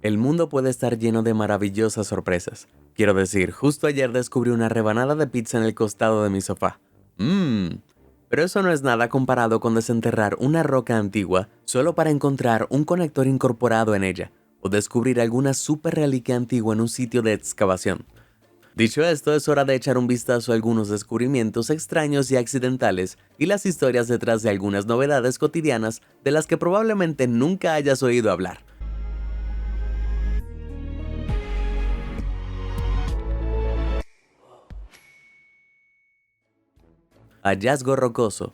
El mundo puede estar lleno de maravillosas sorpresas. Quiero decir, justo ayer descubrí una rebanada de pizza en el costado de mi sofá. Pero eso no es nada comparado con desenterrar una roca antigua solo para encontrar un conector incorporado en ella, o descubrir alguna super reliquia antigua en un sitio de excavación. Dicho esto, es hora de echar un vistazo a algunos descubrimientos extraños y accidentales y las historias detrás de algunas novedades cotidianas de las que probablemente nunca hayas oído hablar. Hallazgo rocoso.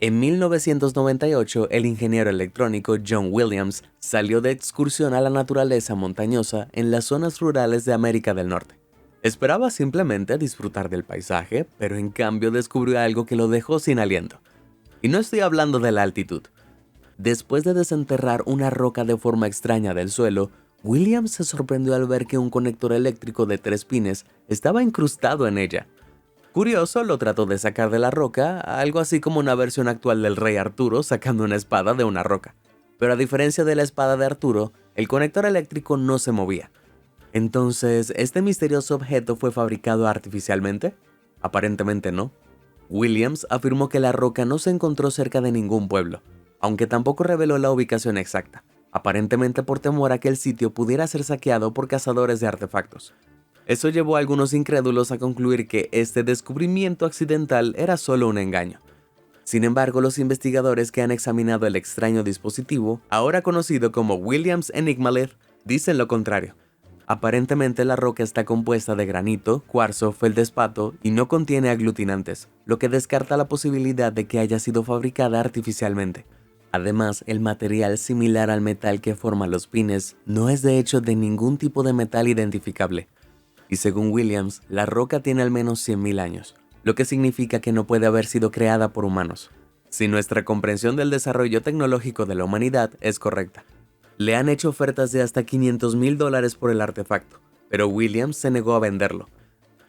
En 1998, el ingeniero electrónico John Williams salió de excursión a la naturaleza montañosa en las zonas rurales de América del Norte. Esperaba simplemente disfrutar del paisaje, pero en cambio descubrió algo que lo dejó sin aliento. Y no estoy hablando de la altitud. Después de desenterrar una roca de forma extraña del suelo, Williams se sorprendió al ver que un conector eléctrico de 3 pines estaba incrustado en ella. Curioso, lo trató de sacar de la roca, algo así como una versión actual del rey Arturo sacando una espada de una roca. Pero a diferencia de la espada de Arturo, el conector eléctrico no se movía. Entonces, ¿este misterioso objeto fue fabricado artificialmente? Aparentemente no. Williams afirmó que la roca no se encontró cerca de ningún pueblo, aunque tampoco reveló la ubicación exacta, aparentemente por temor a que el sitio pudiera ser saqueado por cazadores de artefactos. Eso llevó a algunos incrédulos a concluir que este descubrimiento accidental era solo un engaño. Sin embargo, los investigadores que han examinado el extraño dispositivo, ahora conocido como Williams Enigmalith, dicen lo contrario. Aparentemente la roca está compuesta de granito, cuarzo, feldespato y no contiene aglutinantes, lo que descarta la posibilidad de que haya sido fabricada artificialmente. Además, el material similar al metal que forma los pines no es de hecho de ningún tipo de metal identificable. Y según Williams, la roca tiene al menos 100.000 años, lo que significa que no puede haber sido creada por humanos. Si nuestra comprensión del desarrollo tecnológico de la humanidad es correcta. Le han hecho ofertas de hasta $500,000 por el artefacto, pero Williams se negó a venderlo.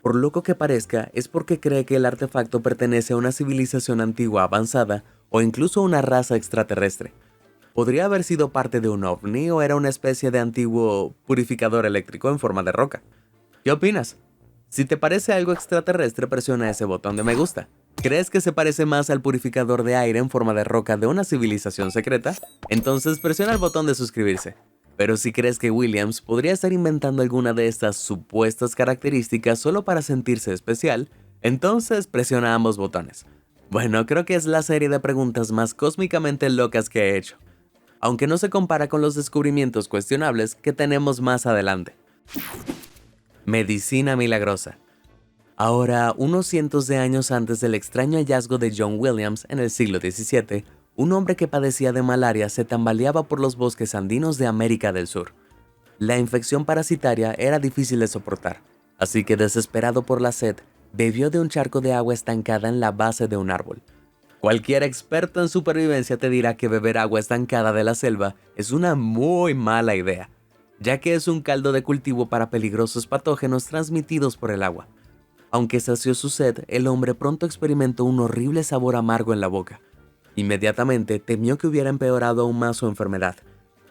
Por loco que parezca, es porque cree que el artefacto pertenece a una civilización antigua avanzada o incluso a una raza extraterrestre. ¿Podría haber sido parte de un ovni o era una especie de antiguo purificador eléctrico en forma de roca? ¿Qué opinas? Si te parece algo extraterrestre, presiona ese botón de me gusta. ¿Crees que se parece más al purificador de aire en forma de roca de una civilización secreta? Entonces presiona el botón de suscribirse. Pero si crees que Williams podría estar inventando alguna de estas supuestas características solo para sentirse especial, entonces presiona ambos botones. Bueno, creo que es la serie de preguntas más cósmicamente locas que he hecho, aunque no se compara con los descubrimientos cuestionables que tenemos más adelante. Medicina milagrosa. Ahora, unos cientos de años antes del extraño hallazgo de John Williams en el siglo XVII, un hombre que padecía de malaria se tambaleaba por los bosques andinos de América del Sur. La infección parasitaria era difícil de soportar, así que desesperado por la sed, bebió de un charco de agua estancada en la base de un árbol. Cualquier experto en supervivencia te dirá que beber agua estancada de la selva es una muy mala idea, ya que es un caldo de cultivo para peligrosos patógenos transmitidos por el agua. Aunque sació su sed, el hombre pronto experimentó un horrible sabor amargo en la boca. Inmediatamente temió que hubiera empeorado aún más su enfermedad.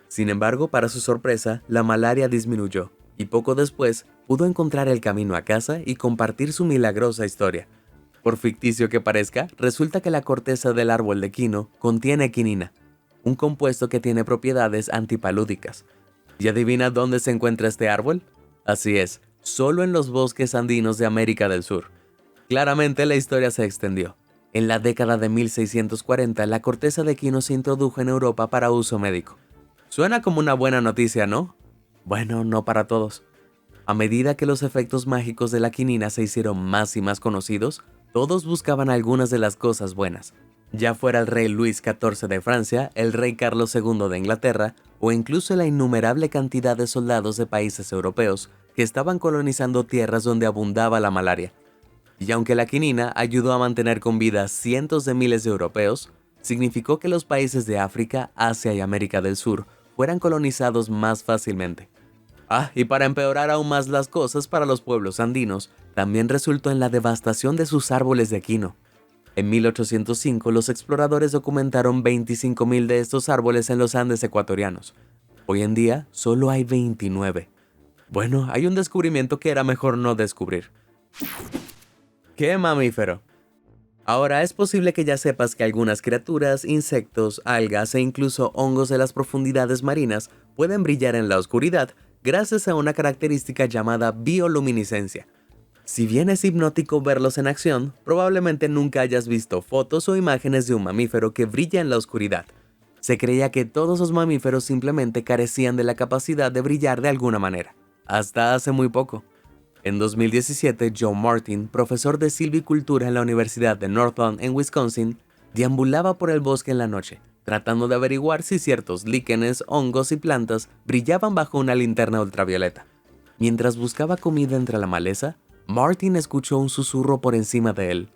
Sin embargo, para su sorpresa, la malaria disminuyó, y poco después pudo encontrar el camino a casa y compartir su milagrosa historia. Por ficticio que parezca, resulta que la corteza del árbol de quino contiene quinina, un compuesto que tiene propiedades antipalúdicas. ¿Y adivina dónde se encuentra este árbol? Así es, solo en los bosques andinos de América del Sur. Claramente la historia se extendió. En la década de 1640, la corteza de quino se introdujo en Europa para uso médico. Suena como una buena noticia, ¿no? Bueno, no para todos. A medida que los efectos mágicos de la quinina se hicieron más y más conocidos, todos buscaban algunas de las cosas buenas. Ya fuera el rey Luis XIV de Francia, el rey Carlos II de Inglaterra, o incluso la innumerable cantidad de soldados de países europeos que estaban colonizando tierras donde abundaba la malaria. Y aunque la quinina ayudó a mantener con vida a cientos de miles de europeos, significó que los países de África, Asia y América del Sur fueran colonizados más fácilmente. Y para empeorar aún más las cosas para los pueblos andinos, también resultó en la devastación de sus árboles de quino. En 1805, los exploradores documentaron 25.000 de estos árboles en los Andes ecuatorianos. Hoy en día solo hay 29. Bueno, hay un descubrimiento que era mejor no descubrir. ¿Qué mamífero? Ahora es posible que ya sepas que algunas criaturas, insectos, algas e incluso hongos de las profundidades marinas pueden brillar en la oscuridad gracias a una característica llamada bioluminiscencia. Si bien es hipnótico verlos en acción, probablemente nunca hayas visto fotos o imágenes de un mamífero que brilla en la oscuridad. Se creía que todos los mamíferos simplemente carecían de la capacidad de brillar de alguna manera, hasta hace muy poco. En 2017, John Martin, profesor de silvicultura en la Universidad de Northland en Wisconsin, deambulaba por el bosque en la noche, tratando de averiguar si ciertos líquenes, hongos y plantas brillaban bajo una linterna ultravioleta. Mientras buscaba comida entre la maleza, Martin escuchó un susurro por encima de él.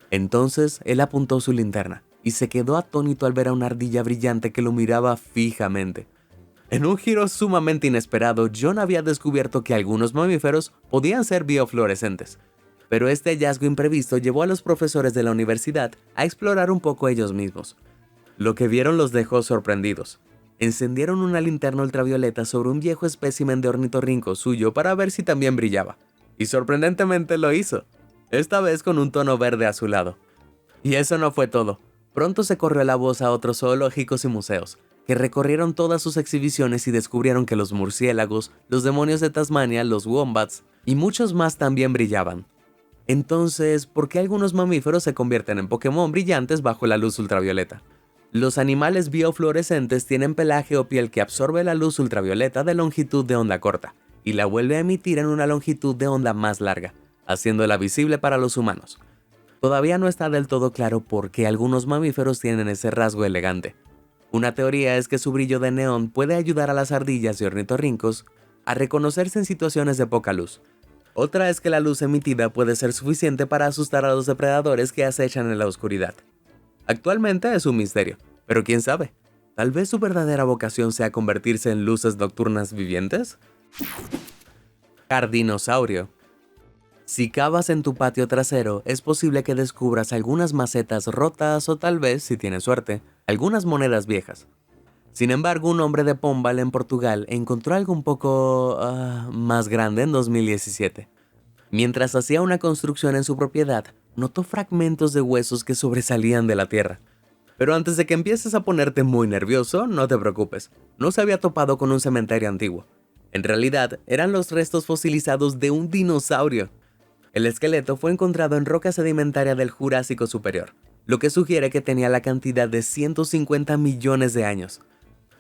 Entonces, él apuntó su linterna y se quedó atónito al ver a una ardilla brillante que lo miraba fijamente. En un giro sumamente inesperado, John había descubierto que algunos mamíferos podían ser biofluorescentes. Pero este hallazgo imprevisto llevó a los profesores de la universidad a explorar un poco ellos mismos. Lo que vieron los dejó sorprendidos. Encendieron una linterna ultravioleta sobre un viejo espécimen de ornitorrinco suyo para ver si también brillaba. Y sorprendentemente lo hizo, esta vez con un tono verde azulado. Y eso no fue todo. Pronto se corrió la voz a otros zoológicos y museos, que recorrieron todas sus exhibiciones y descubrieron que los murciélagos, los demonios de Tasmania, los wombats y muchos más también brillaban. Entonces, ¿por qué algunos mamíferos se convierten en Pokémon brillantes bajo la luz ultravioleta? Los animales biofluorescentes tienen pelaje o piel que absorbe la luz ultravioleta de longitud de onda corta y la vuelve a emitir en una longitud de onda más larga, haciéndola visible para los humanos. Todavía no está del todo claro por qué algunos mamíferos tienen ese rasgo elegante. Una teoría es que su brillo de neón puede ayudar a las ardillas y ornitorrincos a reconocerse en situaciones de poca luz. Otra es que la luz emitida puede ser suficiente para asustar a los depredadores que acechan en la oscuridad. Actualmente es un misterio, pero quién sabe, tal vez su verdadera vocación sea convertirse en luces nocturnas vivientes. Jardinosaurio. Si cavas en tu patio trasero, es posible que descubras algunas macetas rotas o tal vez, si tienes suerte, algunas monedas viejas. Sin embargo, un hombre de Pombal en Portugal encontró algo un poco más grande en 2017. Mientras hacía una construcción en su propiedad, notó fragmentos de huesos que sobresalían de la tierra. Pero antes de que empieces a ponerte muy nervioso, no te preocupes, no se había topado con un cementerio antiguo. En realidad, eran los restos fosilizados de un dinosaurio. El esqueleto fue encontrado en roca sedimentaria del Jurásico Superior, lo que sugiere que tenía la cantidad de 150 millones de años.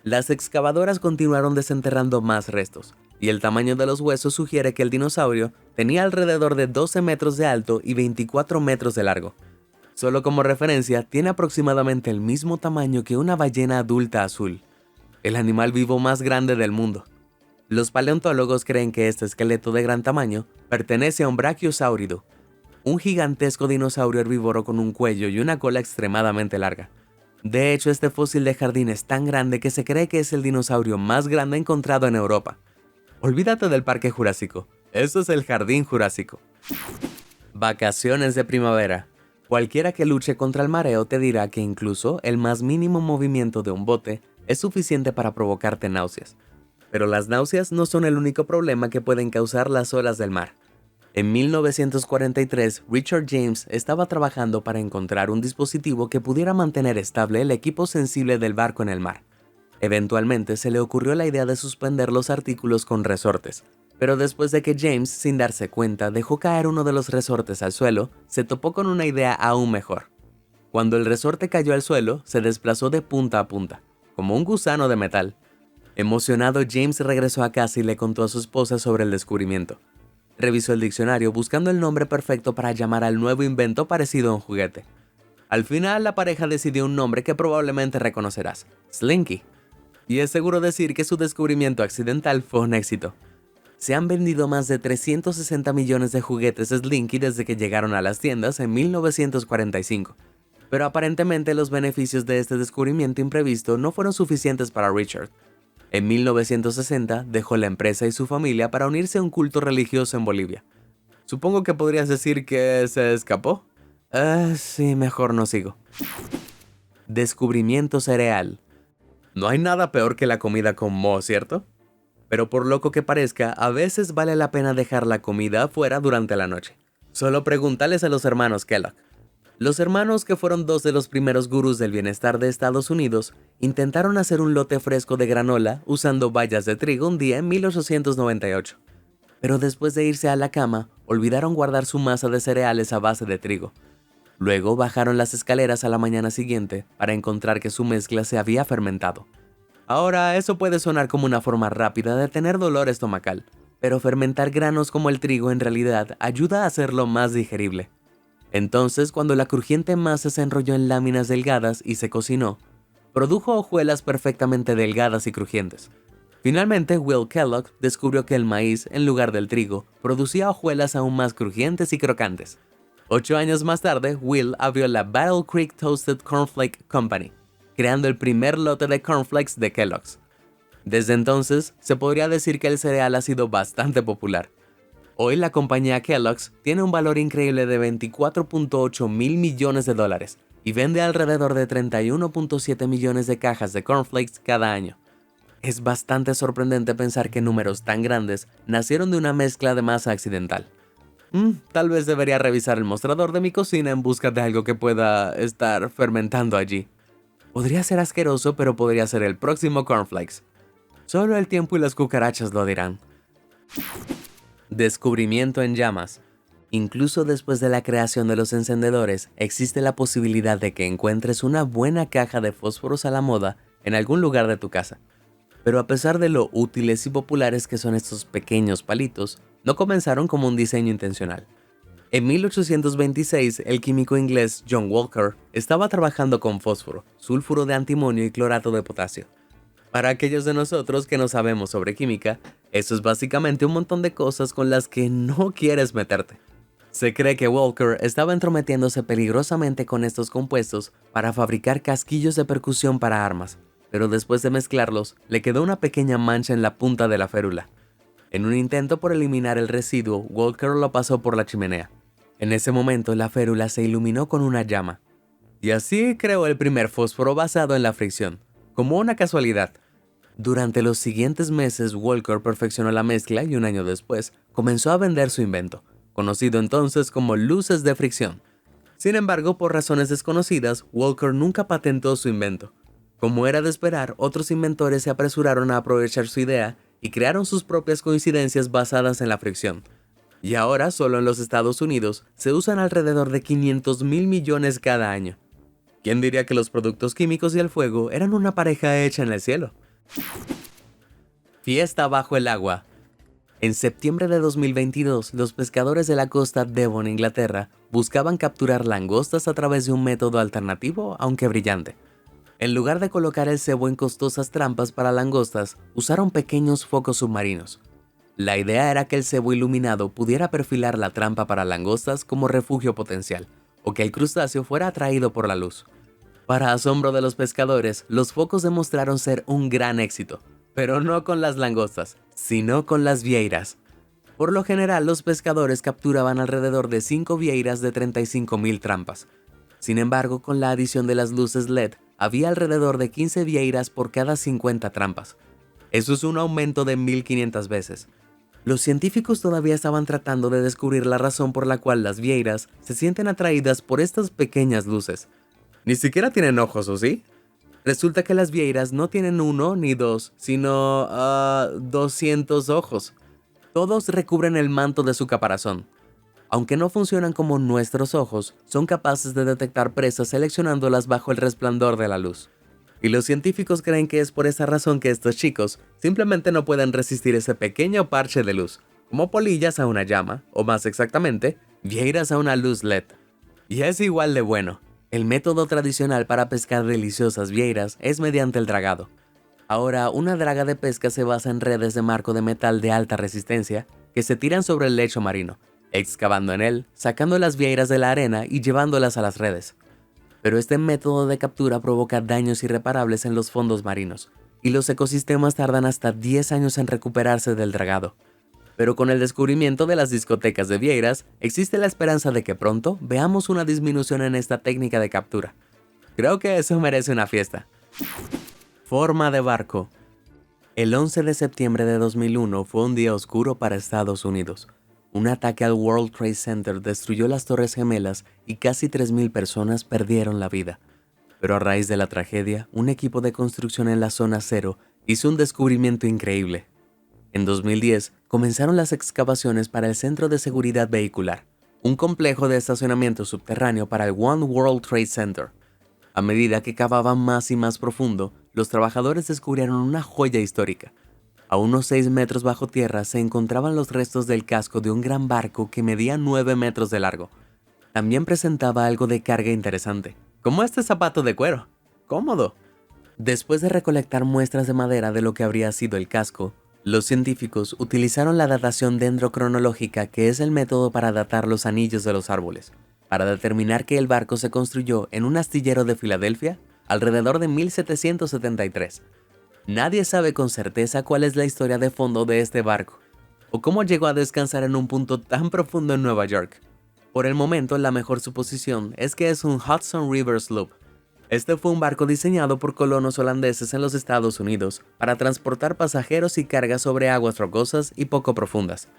Las excavadoras continuaron desenterrando más restos, y el tamaño de los huesos sugiere que el dinosaurio tenía alrededor de 12 metros de alto y 24 metros de largo. Solo como referencia, tiene aproximadamente el mismo tamaño que una ballena adulta azul, el animal vivo más grande del mundo. Los paleontólogos creen que este esqueleto de gran tamaño pertenece a un brachiosáurido, un gigantesco dinosaurio herbívoro con un cuello y una cola extremadamente larga. De hecho, este fósil de jardín es tan grande que se cree que es el dinosaurio más grande encontrado en Europa. Olvídate del Parque Jurásico, esto es el Jardín Jurásico. Vacaciones de primavera. Cualquiera que luche contra el mareo te dirá que incluso el más mínimo movimiento de un bote es suficiente para provocarte náuseas. Pero las náuseas no son el único problema que pueden causar las olas del mar. En 1943, Richard James estaba trabajando para encontrar un dispositivo que pudiera mantener estable el equipo sensible del barco en el mar. Eventualmente se le ocurrió la idea de suspender los artículos con resortes, pero después de que James, sin darse cuenta, dejó caer uno de los resortes al suelo, se topó con una idea aún mejor. Cuando el resorte cayó al suelo, se desplazó de punta a punta, como un gusano de metal. Emocionado, James regresó a casa y le contó a su esposa sobre el descubrimiento. Revisó el diccionario buscando el nombre perfecto para llamar al nuevo invento parecido a un juguete. Al final, la pareja decidió un nombre que probablemente reconocerás, Slinky. Y es seguro decir que su descubrimiento accidental fue un éxito. Se han vendido más de 360 millones de juguetes Slinky desde que llegaron a las tiendas en 1945. Pero aparentemente los beneficios de este descubrimiento imprevisto no fueron suficientes para Richard. En 1960 dejó la empresa y su familia para unirse a un culto religioso en Bolivia. Supongo que podrías decir que se escapó. Sí, mejor no sigo. Descubrimiento cereal. No hay nada peor que la comida con moho, ¿cierto? Pero por loco que parezca, a veces vale la pena dejar la comida afuera durante la noche. Solo pregúntales a los hermanos Kellogg. Los hermanos, que fueron dos de los primeros gurús del bienestar de Estados Unidos, intentaron hacer un lote fresco de granola usando bayas de trigo un día en 1898. Pero después de irse a la cama, olvidaron guardar su masa de cereales a base de trigo. Luego bajaron las escaleras a la mañana siguiente para encontrar que su mezcla se había fermentado. Ahora, eso puede sonar como una forma rápida de tener dolor estomacal, pero fermentar granos como el trigo en realidad ayuda a hacerlo más digerible. Entonces, cuando la crujiente masa se enrolló en láminas delgadas y se cocinó, produjo hojuelas perfectamente delgadas y crujientes. Finalmente, Will Kellogg descubrió que el maíz, en lugar del trigo, producía hojuelas aún más crujientes y crocantes. 8 años más tarde, Will abrió la Battle Creek Toasted Cornflake Company, creando el primer lote de cornflakes de Kellogg's. Desde entonces, se podría decir que el cereal ha sido bastante popular. Hoy la compañía Kellogg's tiene un valor increíble de 24.8 mil millones de dólares y vende alrededor de 31.7 millones de cajas de cornflakes cada año. Es bastante sorprendente pensar que números tan grandes nacieron de una mezcla de masa accidental. Tal vez debería revisar el mostrador de mi cocina en busca de algo que pueda estar fermentando allí. Podría ser asqueroso, pero podría ser el próximo cornflakes. Solo el tiempo y las cucarachas lo dirán. Descubrimiento en llamas. Incluso después de la creación de los encendedores, existe la posibilidad de que encuentres una buena caja de fósforos a la moda en algún lugar de tu casa. Pero a pesar de lo útiles y populares que son estos pequeños palitos, no comenzaron como un diseño intencional. En 1826, el químico inglés John Walker estaba trabajando con fósforo, sulfuro de antimonio y clorato de potasio. Para aquellos de nosotros que no sabemos sobre química, eso es básicamente un montón de cosas con las que no quieres meterte. Se cree que Walker estaba entrometiéndose peligrosamente con estos compuestos para fabricar casquillos de percusión para armas, pero después de mezclarlos, le quedó una pequeña mancha en la punta de la férula. En un intento por eliminar el residuo, Walker lo pasó por la chimenea. En ese momento, la férula se iluminó con una llama. Y así creó el primer fósforo basado en la fricción, como una casualidad. Durante los siguientes meses, Walker perfeccionó la mezcla y un año después, comenzó a vender su invento, conocido entonces como luces de fricción. Sin embargo, por razones desconocidas, Walker nunca patentó su invento. Como era de esperar, otros inventores se apresuraron a aprovechar su idea y crearon sus propias coincidencias basadas en la fricción. Y ahora, solo en los Estados Unidos, se usan alrededor de 500 mil millones cada año. ¿Quién diría que los productos químicos y el fuego eran una pareja hecha en el cielo? Fiesta bajo el agua. En septiembre de 2022, los pescadores de la costa Devon, Inglaterra, buscaban capturar langostas a través de un método alternativo, aunque brillante. En lugar de colocar el cebo en costosas trampas para langostas, usaron pequeños focos submarinos. La idea era que el cebo iluminado pudiera perfilar la trampa para langostas como refugio potencial, o que el crustáceo fuera atraído por la luz. Para asombro de los pescadores, los focos demostraron ser un gran éxito, pero no con las langostas, sino con las vieiras. Por lo general, los pescadores capturaban alrededor de 5 vieiras de 35.000 trampas. Sin embargo, con la adición de las luces LED, había alrededor de 15 vieiras por cada 50 trampas. Eso es un aumento de 1500 veces. Los científicos todavía estaban tratando de descubrir la razón por la cual las vieiras se sienten atraídas por estas pequeñas luces. Ni siquiera tienen ojos, ¿o sí? Resulta que las vieiras no tienen 1 ni 2, sino 200 ojos. Todos recubren el manto de su caparazón. Aunque no funcionan como nuestros ojos, son capaces de detectar presas seleccionándolas bajo el resplandor de la luz. Y los científicos creen que es por esa razón que estos chicos simplemente no pueden resistir ese pequeño parche de luz, como polillas a una llama, o más exactamente, vieiras a una luz LED. Y es igual de bueno. El método tradicional para pescar deliciosas vieiras es mediante el dragado. Ahora, una draga de pesca se basa en redes de marco de metal de alta resistencia que se tiran sobre el lecho marino, excavando en él, sacando las vieiras de la arena y llevándolas a las redes. Pero este método de captura provoca daños irreparables en los fondos marinos, y los ecosistemas tardan hasta 10 años en recuperarse del dragado. Pero con el descubrimiento de las discotecas de vieiras, existe la esperanza de que pronto veamos una disminución en esta técnica de captura. Creo que eso merece una fiesta. Forma de barco. El 11 de septiembre de 2001 fue un día oscuro para Estados Unidos. Un ataque al World Trade Center destruyó las Torres Gemelas y casi 3.000 personas perdieron la vida. Pero a raíz de la tragedia, un equipo de construcción en la zona cero hizo un descubrimiento increíble. En 2010 comenzaron las excavaciones para el Centro de Seguridad Vehicular, un complejo de estacionamiento subterráneo para el One World Trade Center. A medida que cavaban más y más profundo, los trabajadores descubrieron una joya histórica. A unos 6 metros bajo tierra se encontraban los restos del casco de un gran barco que medía 9 metros de largo. También presentaba algo de carga interesante, como este zapato de cuero. ¡Cómodo! Después de recolectar muestras de madera de lo que habría sido el casco, los científicos utilizaron la datación dendrocronológica, que es el método para datar los anillos de los árboles, para determinar que el barco se construyó en un astillero de Filadelfia alrededor de 1773. Nadie sabe con certeza cuál es la historia de fondo de este barco, o cómo llegó a descansar en un punto tan profundo en Nueva York. Por el momento, la mejor suposición es que es un Hudson River Sloop. Este fue un barco diseñado por colonos holandeses en los Estados Unidos para transportar pasajeros y cargas sobre aguas rocosas y poco profundas,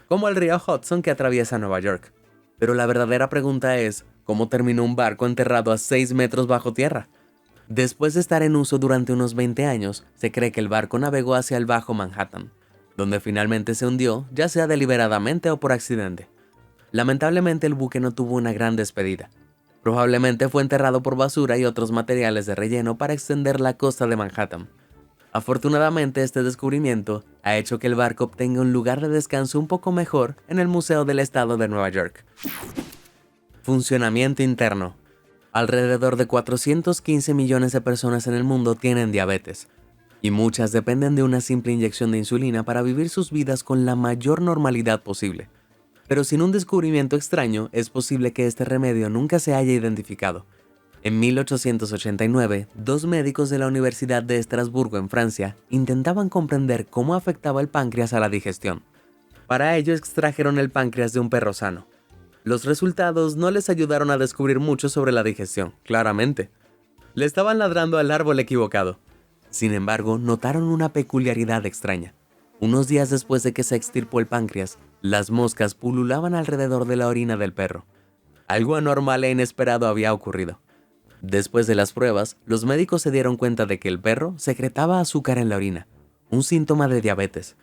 como el río Hudson que atraviesa Nueva York. Pero la verdadera pregunta es, ¿cómo terminó un barco enterrado a 6 metros bajo tierra? Después de estar en uso durante unos 20 años, se cree que el barco navegó hacia el Bajo Manhattan, donde finalmente se hundió, ya sea deliberadamente o por accidente. Lamentablemente el buque no tuvo una gran despedida. Probablemente fue enterrado por basura y otros materiales de relleno para extender la costa de Manhattan. Afortunadamente, este descubrimiento ha hecho que el barco obtenga un lugar de descanso un poco mejor en el Museo del Estado de Nueva York. Funcionamiento interno. Alrededor de 415 millones de personas en el mundo tienen diabetes, y muchas dependen de una simple inyección de insulina para vivir sus vidas con la mayor normalidad posible. Pero sin un descubrimiento extraño, es posible que este remedio nunca se haya identificado. En 1889, dos médicos de la Universidad de Estrasburgo en Francia intentaban comprender cómo afectaba el páncreas a la digestión. Para ello extrajeron el páncreas de un perro sano. Los resultados no les ayudaron a descubrir mucho sobre la digestión, claramente. Le estaban ladrando al árbol equivocado. Sin embargo, notaron una peculiaridad extraña. Unos días después de que se extirpó el páncreas, las moscas pululaban alrededor de la orina del perro. Algo anormal e inesperado había ocurrido. Después de las pruebas, los médicos se dieron cuenta de que el perro secretaba azúcar en la orina, un síntoma de diabetes.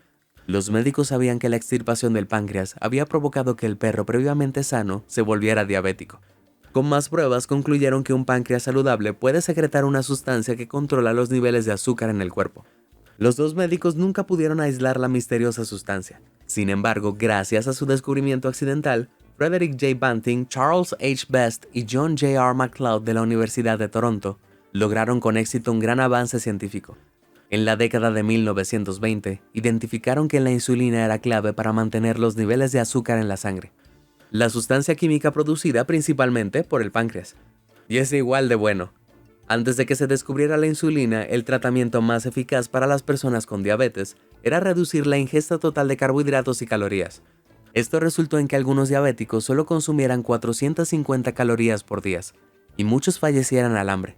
Los médicos sabían que la extirpación del páncreas había provocado que el perro previamente sano se volviera diabético. Con más pruebas concluyeron que un páncreas saludable puede secretar una sustancia que controla los niveles de azúcar en el cuerpo. Los dos médicos nunca pudieron aislar la misteriosa sustancia. Sin embargo, gracias a su descubrimiento accidental, Frederick J. Banting, Charles H. Best y John J. R. MacLeod de la Universidad de Toronto lograron con éxito un gran avance científico. En la década de 1920, identificaron que la insulina era clave para mantener los niveles de azúcar en la sangre, la sustancia química producida principalmente por el páncreas. Y es igual de bueno. Antes de que se descubriera la insulina, el tratamiento más eficaz para las personas con diabetes era reducir la ingesta total de carbohidratos y calorías. Esto resultó en que algunos diabéticos solo consumieran 450 calorías por día, y muchos fallecieran al hambre.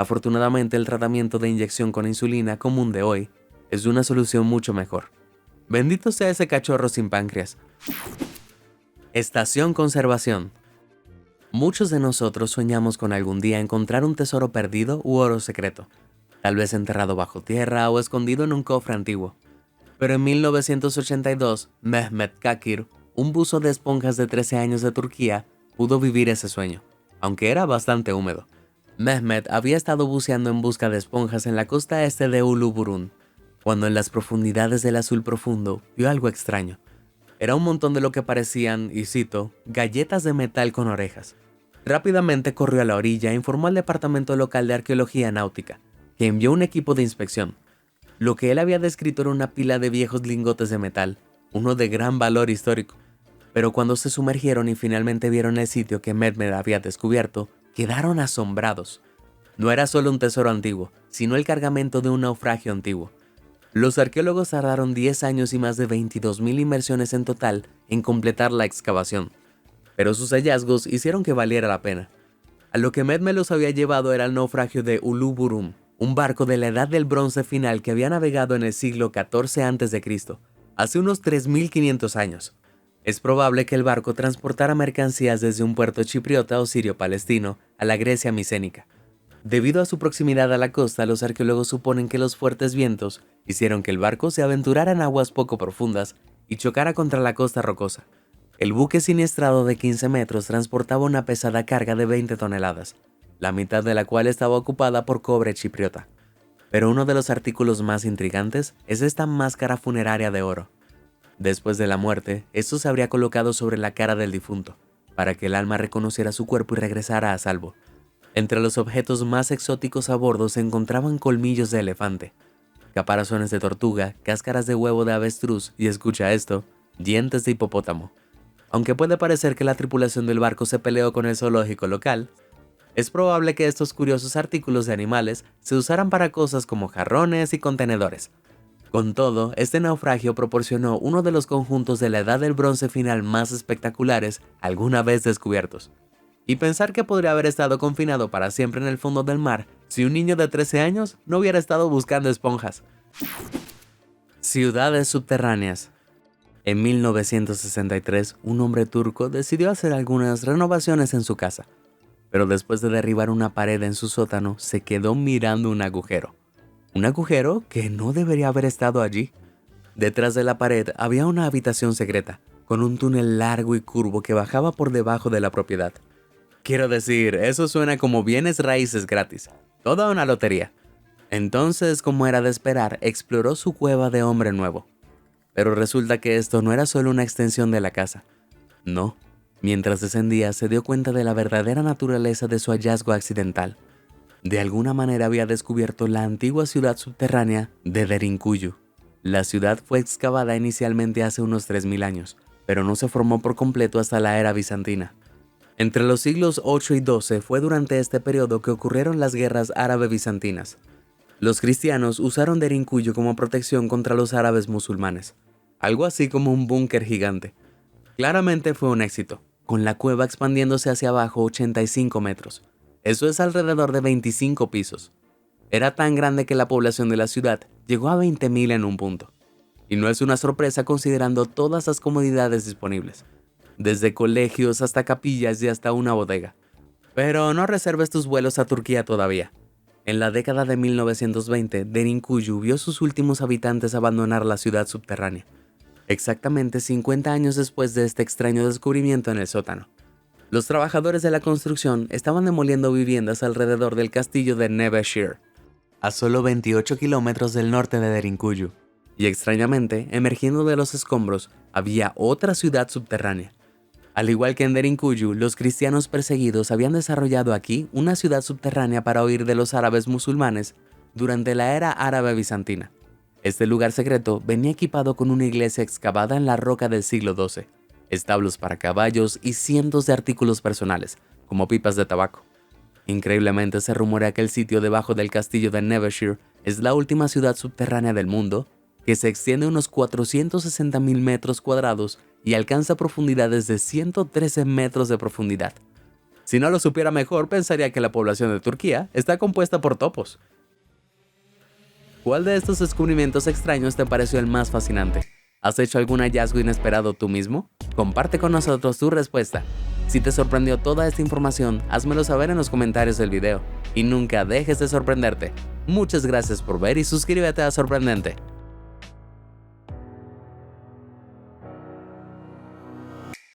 Afortunadamente, el tratamiento de inyección con insulina común de hoy es una solución mucho mejor. Bendito sea ese cachorro sin páncreas. Estación Conservación. Muchos de nosotros soñamos con algún día encontrar un tesoro perdido u oro secreto, tal vez enterrado bajo tierra o escondido en un cofre antiguo. Pero en 1982, Mehmet Kakir, un buzo de esponjas de 13 años de Turquía, pudo vivir ese sueño, aunque era bastante húmedo. Mehmet había estado buceando en busca de esponjas en la costa este de Uluburun, cuando en las profundidades del azul profundo vio algo extraño. Era un montón de lo que parecían, y cito, galletas de metal con orejas. Rápidamente corrió a la orilla e informó al departamento local de arqueología náutica, que envió un equipo de inspección. Lo que él había descrito era una pila de viejos lingotes de metal, uno de gran valor histórico. Pero cuando se sumergieron y finalmente vieron el sitio que Mehmet había descubierto, quedaron asombrados. No era solo un tesoro antiguo, sino el cargamento de un naufragio antiguo. Los arqueólogos tardaron 10 años y más de 22.000 inversiones en total en completar la excavación, pero sus hallazgos hicieron que valiera la pena. A lo que Mehmet los había llevado era el naufragio de Uluburun, un barco de la Edad del Bronce final que había navegado en el siglo XIV a.C., hace unos 3500 años. Es probable que el barco transportara mercancías desde un puerto chipriota o sirio-palestino a la Grecia micénica. Debido a su proximidad a la costa, los arqueólogos suponen que los fuertes vientos hicieron que el barco se aventurara en aguas poco profundas y chocara contra la costa rocosa. El buque siniestrado de 15 metros transportaba una pesada carga de 20 toneladas, la mitad de la cual estaba ocupada por cobre chipriota. Pero uno de los artículos más intrigantes es esta máscara funeraria de oro. Después de la muerte, esto se habría colocado sobre la cara del difunto, para que el alma reconociera su cuerpo y regresara a salvo. Entre los objetos más exóticos a bordo se encontraban colmillos de elefante, caparazones de tortuga, cáscaras de huevo de avestruz y, escucha esto, dientes de hipopótamo. Aunque puede parecer que la tripulación del barco se peleó con el zoológico local, es probable que estos curiosos artículos de animales se usaran para cosas como jarrones y contenedores. Con todo, este naufragio proporcionó uno de los conjuntos de la Edad del Bronce final más espectaculares alguna vez descubiertos. Y pensar que podría haber estado confinado para siempre en el fondo del mar si un niño de 13 años no hubiera estado buscando esponjas. Ciudades subterráneas. En 1963, un hombre turco decidió hacer algunas renovaciones en su casa, pero después de derribar una pared en su sótano, se quedó mirando un agujero. Un agujero que no debería haber estado allí. Detrás de la pared había una habitación secreta, con un túnel largo y curvo que bajaba por debajo de la propiedad. Quiero decir, eso suena como bienes raíces gratis. Toda una lotería. Entonces, como era de esperar, exploró su cueva de hombre nuevo. Pero resulta que esto no era solo una extensión de la casa. No. Mientras descendía, se dio cuenta de la verdadera naturaleza de su hallazgo accidental. De alguna manera había descubierto la antigua ciudad subterránea de Derinkuyu. La ciudad fue excavada inicialmente hace unos 3000 años, pero no se formó por completo hasta la era bizantina. Entre los siglos 8 y 12 fue durante este periodo que ocurrieron las guerras árabe-bizantinas. Los cristianos usaron Derinkuyu como protección contra los árabes musulmanes, algo así como un búnker gigante. Claramente fue un éxito, con la cueva expandiéndose hacia abajo 85 metros. Eso es alrededor de 25 pisos. Era tan grande que la población de la ciudad llegó a 20.000 en un punto. Y no es una sorpresa considerando todas las comodidades disponibles, desde colegios hasta capillas y hasta una bodega. Pero no reserves tus vuelos a Turquía todavía. En la década de 1920, Derinkuyu vio sus últimos habitantes abandonar la ciudad subterránea, exactamente 50 años después de este extraño descubrimiento en el sótano. Los trabajadores de la construcción estaban demoliendo viviendas alrededor del castillo de Nevşehir, a solo 28 kilómetros del norte de Derinkuyu. Y extrañamente, emergiendo de los escombros, había otra ciudad subterránea. Al igual que en Derinkuyu, los cristianos perseguidos habían desarrollado aquí una ciudad subterránea para huir de los árabes musulmanes durante la era árabe bizantina. Este lugar secreto venía equipado con una iglesia excavada en la roca del siglo XII, establos para caballos y cientos de artículos personales, como pipas de tabaco. Increíblemente se rumorea que el sitio debajo del castillo de Nevşehir es la última ciudad subterránea del mundo, que se extiende unos 460.000 metros cuadrados y alcanza profundidades de 113 metros de profundidad. Si no lo supiera mejor, pensaría que la población de Turquía está compuesta por topos. ¿Cuál de estos descubrimientos extraños te pareció el más fascinante? ¿Has hecho algún hallazgo inesperado tú mismo? Comparte con nosotros tu respuesta. Si te sorprendió toda esta información, házmelo saber en los comentarios del video. Y nunca dejes de sorprenderte. Muchas gracias por ver y suscríbete a Sorprendente.